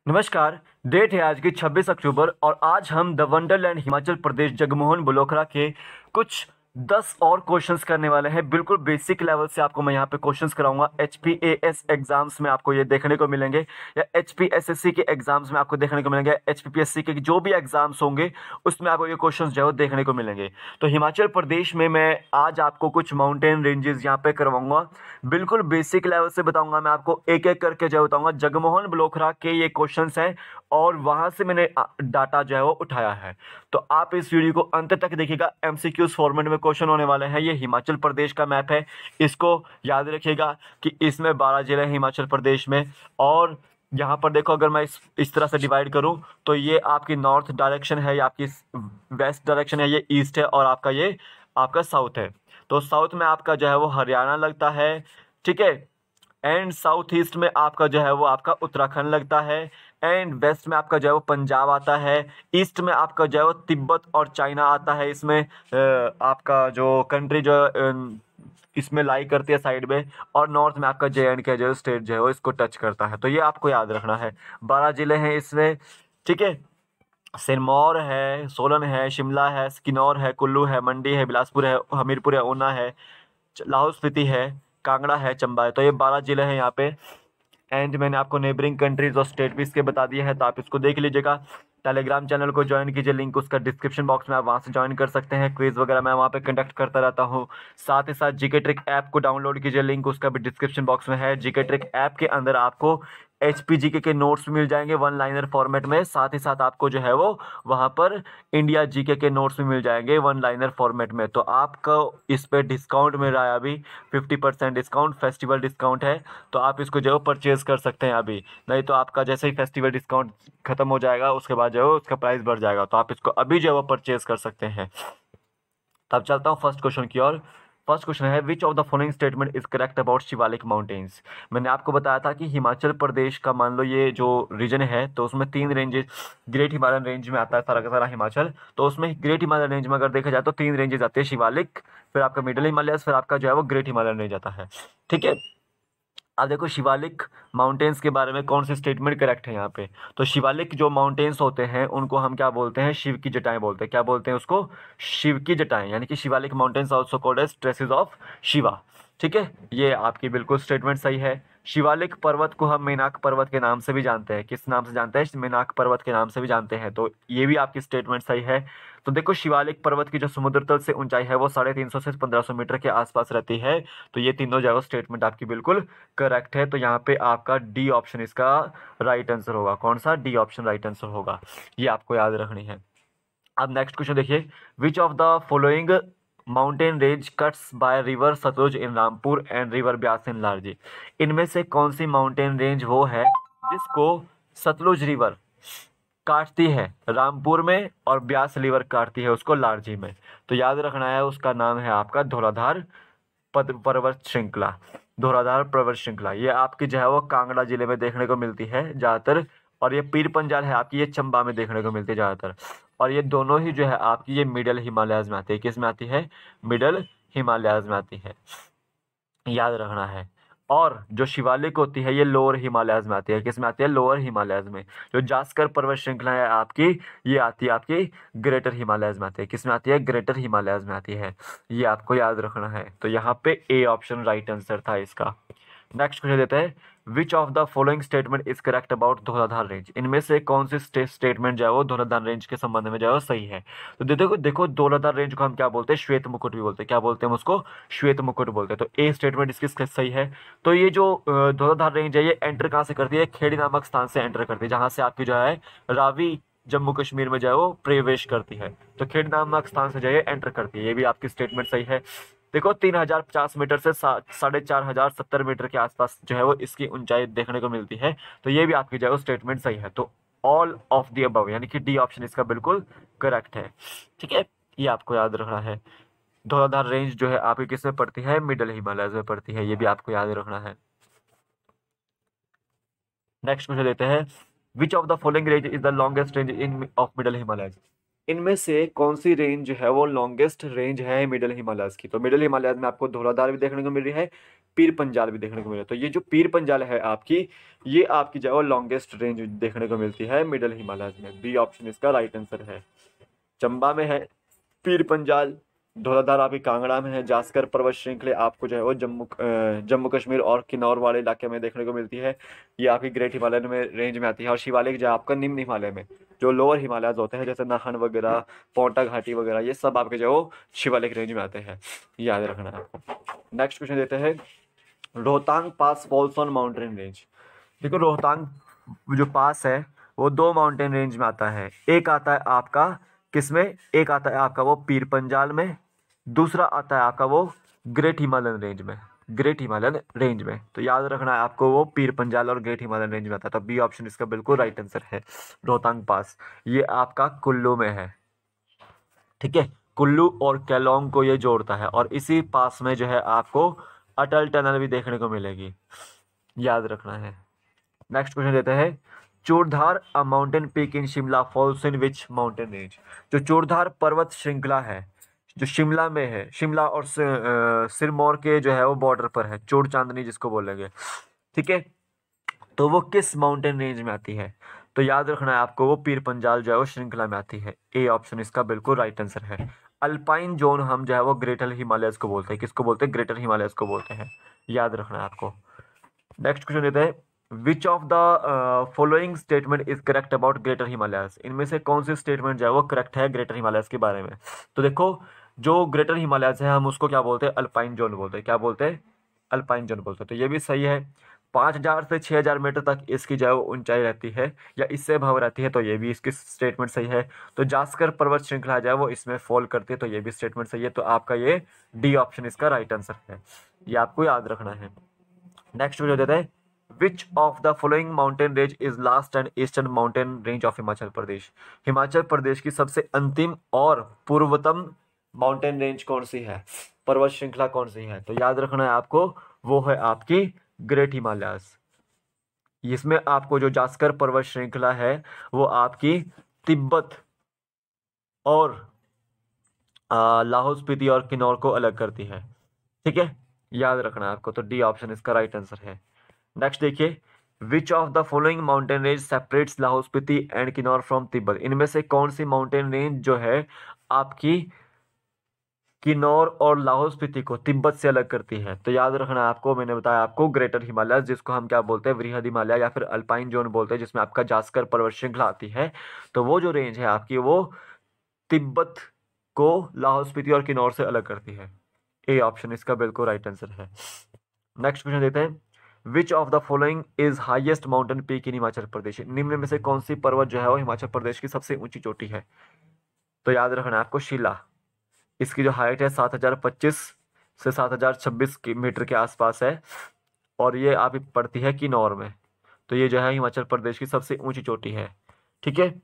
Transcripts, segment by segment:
नमस्कार। डेट है आज की 26 अक्टूबर और आज हम द वंडरलैंड हिमाचल प्रदेश जगमोहन बलोखरा के कुछ 10 और क्वेश्चंस करने वाले हैं। बिल्कुल बेसिक लेवल से आपको मैं यहाँ पे क्वेश्चंस कराऊंगा। एचपीएएस एग्जाम्स में आपको ये देखने को मिलेंगे या एचपीएसएससी के एग्जाम्स में आपको देखने को मिलेंगे, एचपीपीएससी के जो भी एग्जाम्स होंगे उसमें आपको ये क्वेश्चंस जो है वो देखने को मिलेंगे। तो हिमाचल प्रदेश में मैं आज आपको कुछ माउंटेन रेंजेस यहाँ पे करवाऊंगा। बिल्कुल बेसिक लेवल से बताऊंगा, मैं आपको एक एक करके जो है बताऊंगा। जगमोहन बलोखरा के ये क्वेश्चंस हैं और वहां से मैंने डाटा जो है वो उठाया है। तो आप इस वीडियो को अंत तक देखिएगा। एमसीक्यूज फॉर्मेट में क्वेश्चन होने वाले हैं। ये हिमाचल प्रदेश का मैप है, इसको याद रखिएगा कि इसमें 12 जिले हैं हिमाचल प्रदेश में। और यहाँ पर देखो, अगर मैं इस तरह से डिवाइड करूँ तो ये आपकी नॉर्थ डायरेक्शन है, ये आपकी वेस्ट डायरेक्शन है, ये ईस्ट है और आपका साउथ है। तो साउथ में आपका जो है वो हरियाणा लगता है, ठीक है। एंड साउथ ईस्ट में आपका जो है वो आपका उत्तराखंड लगता है। एंड वेस्ट में आपका जो है वो पंजाब आता है। ईस्ट में आपका जो है वो तिब्बत और चाइना आता है। इसमें आपका जो कंट्री जो इसमें लाई करती है साइड में। और नॉर्थ में आपका जे एंड के जो स्टेट जो है वो इसको टच करता है। तो ये आपको याद रखना है। 12 जिले हैं इसमें, ठीक है। सिरमौर है, सोलन है, शिमला है, किन्नौर है, कुल्लू है, मंडी है, बिलासपुर है, हमीरपुर है, ऊना है, लाहौल स्पीति है, कांगड़ा है, चंबा है। तो ये 12 जिले हैं यहाँ पे। एंड मैंने आपको नेबरिंग कंट्रीज और स्टेट भी इसके बता दिए हैं, तो आप इसको देख लीजिएगा। टेलीग्राम चैनल को ज्वाइन कीजिए, लिंक उसका डिस्क्रिप्शन बॉक्स में, आप वहाँ से ज्वाइन कर सकते हैं। क्विज वगैरह मैं वहाँ पे कंडक्ट करता रहता हूँ। साथ ही साथ जीके ट्रिक ऐप को डाउनलोड कीजिए, लिंक उसका भी डिस्क्रिप्शन बॉक्स में है। जीके ट्रिक ऐप के अंदर आपको एचपीजीके के नोट्स भी मिल जाएंगे वन लाइनर फॉर्मेट में। साथ ही साथ आपको जो है वो वहाँ पर इंडिया जीके के नोट्स भी मिल जाएंगे वन लाइनर फॉर्मेट में। तो आपको इस पे डिस्काउंट मिल रहा है अभी, 50% डिस्काउंट, फेस्टिवल डिस्काउंट है। तो आप इसको जो है परचेज कर सकते हैं अभी, नहीं तो आपका जैसे ही फेस्टिवल डिस्काउंट खत्म हो जाएगा उसके बाद जो है उसका प्राइस बढ़ जाएगा। तो आप इसको अभी जो है वो परचेज कर सकते हैं। तब चलता हूँ फर्स्ट क्वेश्चन की ओर। फर्स्ट क्वेश्चन है, विच of the following statement is correct about Shivalik mountains. मैंने आपको बताया था कि हिमाचल प्रदेश का मान लो ये जो रीजन है तो उसमें 3 रेंजेस, ग्रेट हिमालयन रेंज में आता है सारा का सारा हिमाचल। तो उसमें ग्रेट हिमालयन रेंज में अगर देखा जाए तो 3 रेंजेस आते हैं, शिवालिक, फिर आपका मिडिल हिमालयस, फिर आपका जो है वो ग्रेट हिमालयन रेंज आता है, ठीक है। अब देखो शिवालिक माउंटेन्स के बारे में कौन सी स्टेटमेंट करेक्ट है यहाँ पे। तो शिवालिक जो माउंटेन्स होते हैं उनको हम क्या बोलते हैं, शिव की जटाएं बोलते हैं। क्या बोलते हैं उसको, शिव की जटाएं, यानी कि Shivalik mountains also called as traces of Shiva, ठीक है। ये आपकी बिल्कुल स्टेटमेंट सही है। शिवालिक पर्वत को हम मेनाक पर्वत के नाम से भी जानते हैं। किस नाम से जानते हैं, मेनाक पर्वत के नाम से भी जानते हैं। तो ये भी आपकी स्टेटमेंट सही है। तो देखो शिवालिक पर्वत की जो समुद्र तल से ऊंचाई है वो 350 से 1500 मीटर के आसपास रहती है। तो ये तीनों जो स्टेटमेंट आपकी बिल्कुल करेक्ट है। तो यहाँ पे आपका डी ऑप्शन इसका राइट आंसर होगा। कौन सा, डी ऑप्शन राइट आंसर होगा। ये आपको याद रखनी है। अब नेक्स्ट क्वेश्चन देखिए, which of the following mountain range cuts by river Sutlej in Rampur and river Beas in Larji. इनमें से कौन सी माउंटेन रेंज वो है जिसको सतलुज रिवर काटती है रामपुर में और ब्यास रिवर काटती है उसको लारजी में। तो याद रखना है, उसका नाम है आपका धौलाधार पर्वत श्रृंखला। धौलाधार पर्वत श्रृंखला ये आपकी जो है वो कांगड़ा जिले में देखने को मिलती है ज़्यादातर। और ये पीर पंजाल है आपकी, ये चंबा में देखने को मिलती है ज़्यादातर। और ये दोनों ही जो है आपकी ये मिडल हिमालयाज में आती है। किस में आती है, मिडल हिमालयाज में आती है, याद रखना है। और जो शिवालिक होती है ये लोअर हिमालयाज में आती है। किस में आती है, लोअर हिमालयाज में। जो जास्कर पर्वत श्रृंखला है आपकी, ये आती है आपकी ग्रेटर हिमालयाज में आती है। किस में आती है, ग्रेटर हिमालयाज में आती है। ये आपको याद रखना है। तो यहाँ पे ए ऑप्शन राइट आंसर था इसका। नेक्स्ट क्वेश्चन देते हैं, which of the following statement is correct about Dhauladhar range. इनमें से कौन सी स्टेटमेंट जो है वो धौलाधार रेंज के संबंध में जो है वो सही है। तो देखो देखो धौलाधार रेंज को हम क्या बोलते हैं, श्वेत मुकुट भी बोलते हैं। क्या बोलते हैं हम उसको, श्वेत मुकुट बोलते हैं। तो ए स्टेटमेंट इसकी सही है। तो ये जो धौलाधार रेंज है ये एंटर कहाँ से करती है, खेड़ी नामक स्थान से एंटर करती है, जहाँ से आपकी जो है रावी जम्मू कश्मीर में जो है वो प्रवेश करती है। तो खेड़ी नामक स्थान से जो है एंटर करती है। ये भी आपकी स्टेटमेंट सही है। देखो 3050 मीटर से 4570 मीटर के आसपास जो है वो इसकी ऊंचाई देखने को मिलती है। तो ये भी आपकी जो है वो स्टेटमेंट सही है। तो ऑल ऑफ द अबव यानी कि डी ऑप्शन इसका बिल्कुल करेक्ट है, ठीक है। ये आपको याद रखना है। धौलाधार रेंज जो है आपकी किस में पड़ती है, मिडल हिमालयज में पड़ती है। ये भी आपको याद रखना है। नेक्स्ट क्वेश्चन देते हैं, which of the following range is the longest range in of middle Himalayas. इनमें से कौन सी रेंज जो है वो लॉन्गेस्ट रेंज है मिडल हिमालयज की। तो मिडल हिमालयज में आपको धौलाधार भी देखने को मिल रही है, पीर पंजाल भी देखने को मिले। तो ये जो पीर पंजाल है आपकी, ये आपकी जो है वो लॉन्गेस्ट रेंज देखने को मिलती है मिडल हिमालयज में। बी ऑप्शन इसका राइट आंसर है। चंबा में है पीर पंजाल, धौलाधार आपकी कांगड़ा में है, जास्कर पर्वत श्रृंखला आपको जो है वो जम्मू कश्मीर और किन्नौर वाले इलाके में देखने को मिलती है। ये आपकी ग्रेट हिमालय में रेंज में आती है। और शिवालिक जो है आपका निम्न हिमालय में, जो लोअर हिमालयज होते हैं जैसे नाहन वगैरह, पोंटा घाटी वगैरह, ये सब आपके जो है वो शिवालिक रेंज में आते हैं, याद रखना है आपको। नेक्स्ट क्वेश्चन देते हैं, रोहतांग पास फॉल्स ऑन माउंटेन रेंज। देखो रोहतांग जो पास है वो दो माउंटेन रेंज में आता है। एक आता है आपका किसमें, एक आता है आपका वो पीर पंजाल में, दूसरा आता है आपका वो ग्रेट हिमालयन रेंज में, ग्रेट हिमालयन रेंज में। तो याद रखना है आपको, वो पीर पंजाल और ग्रेट हिमालयन रेंज में आता है। तो बी ऑप्शन इसका बिल्कुल राइट आंसर है, रोहतांग पास। ये आपका कुल्लू में है, ठीक है। कुल्लू और केलोंग को ये जोड़ता है और इसी पास में जो है आपको अटल टनल भी देखने को मिलेगी, याद रखना है। नेक्स्ट क्वेश्चन देते हैं, चूड़धार अ mountain peak in Shimla falls in which mountain range. जो चूड़धार पर्वत श्रृंखला है जो शिमला में है, शिमला और सिरमौर के जो है वो बॉर्डर पर है, चूड़ चांदनी जिसको बोलेंगे, ठीक है। तो वो किस माउंटेन रेंज में आती है, तो याद रखना है आपको, वो पीर पंजाल जो है वो श्रृंखला में आती है। ए ऑप्शन इसका बिल्कुल राइट आंसर है। अल्पाइन जोन हम जो है वो ग्रेटर हिमालयस को बोलते हैं, किसको बोलते हैं, ग्रेटर हिमालयस को बोलते हैं, याद रखना है आपको। नेक्स्ट क्वेश्चन देते हैं, which of the following statement is correct about greater Himalayas. इनमें से कौन सी स्टेटमेंट जो है वो करेक्ट है ग्रेटर हिमालयस के बारे में। तो देखो, जो ग्रेटर हिमालयस है हम उसको क्या बोलते हैं, अल्पाइन जोन बोलते हैं, क्या बोलते हैं, अल्पाइन जोन बोलते हैं। तो ये भी सही है। 5000 से 6000 मीटर तक इसकी जो है वो ऊंचाई रहती है या इससे भव रहती है, तो ये भी इसकी स्टेटमेंट सही है। तो जास्कर पर्वत श्रृंखला जो है वो इसमें फॉल करती है, तो ये भी स्टेटमेंट सही है। तो आपका ये डी ऑप्शन इसका राइट आंसर है, ये आपको याद रखना है। नेक्स्ट वीडियो देते हैं, which of the following mountain range is last and eastern mountain range of Himachal Pradesh. Himachal Pradesh की सबसे अंतिम और पूर्वतम माउंटेन रेंज कौन सी है, पर्वत श्रृंखला कौन सी है। तो याद रखना है आपको, वो है आपकी ग्रेट हिमालयस। इसमें आपको जो जास्कर पर्वत श्रृंखला है वो आपकी तिब्बत और लाहौल स्पीति और किन्नौर को अलग करती है, ठीक है, याद रखना है आपको। तो डी ऑप्शन इसका राइट आंसर है। नेक्स्ट देखिए, which of the following mountain range separates Lahaul Spiti and Kinnaur from Tibet. इनमें से कौन सी माउंटेन रेंज जो है आपकी किन्नौर और लाहौल स्पीति को तिब्बत से अलग करती है। तो याद रखना है आपको, मैंने बताया आपको, ग्रेटर हिमालय जिसको हम क्या बोलते हैं, वृहद हिमालय या फिर अल्पाइन जोन बोलते हैं, जिसमें आपका जास्कर पर्वत श्रृंखला आती है। तो वो जो रेंज है आपकी, वो तिब्बत को लाहौल स्पीति और किन्नौर से अलग करती है। ए ऑप्शन इसका बिल्कुल राइट आंसर है। नेक्स्ट क्वेश्चन देते हैं, which of the following is highest mountain peak in Himachal Pradesh. निम्न में से कौन सी पर्वत जो है वो हिमाचल प्रदेश की सबसे ऊंची चोटी है। तो याद रखना है आपको, शिला। इसकी जो हाइट है 7025 से 7026 मीटर के आसपास है और ये आप पड़ती है किन्नौर में। तो ये जो है हिमाचल प्रदेश की सबसे ऊंची चोटी है, ठीक है।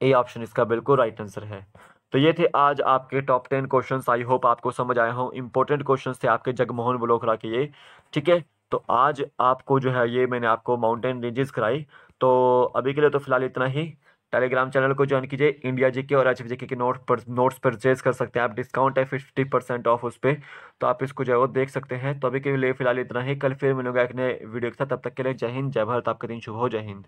ए ऑप्शन इसका बिल्कुल राइट आंसर है। तो ये थे आज आपके टॉप 10 क्वेश्चंस। आई होप आपको समझ आए हों। इंपॉर्टेंट क्वेश्चंस थे आपके जगमोहन ब्लोकरा के ये, ठीक है। तो आज आपको जो है ये मैंने आपको माउंटेन रेंजेस कराई। तो अभी के लिए तो फिलहाल इतना ही। टेलीग्राम चैनल को ज्वाइन कीजिए, इंडिया जीके और एचपी जीके के नोट्स परचेज कर सकते हैं आप, डिस्काउंट है 50% ऑफ उस पर। तो आप इसको जो है वो देख सकते हैं। तो अभी के लिए फिलहाल इतना ही, कल फिर मिलूंगा एक नए वीडियो के साथ। तब तक के लिए जय हिंद, जय भारत, आपका दिन शुभ हो, जय हिंद।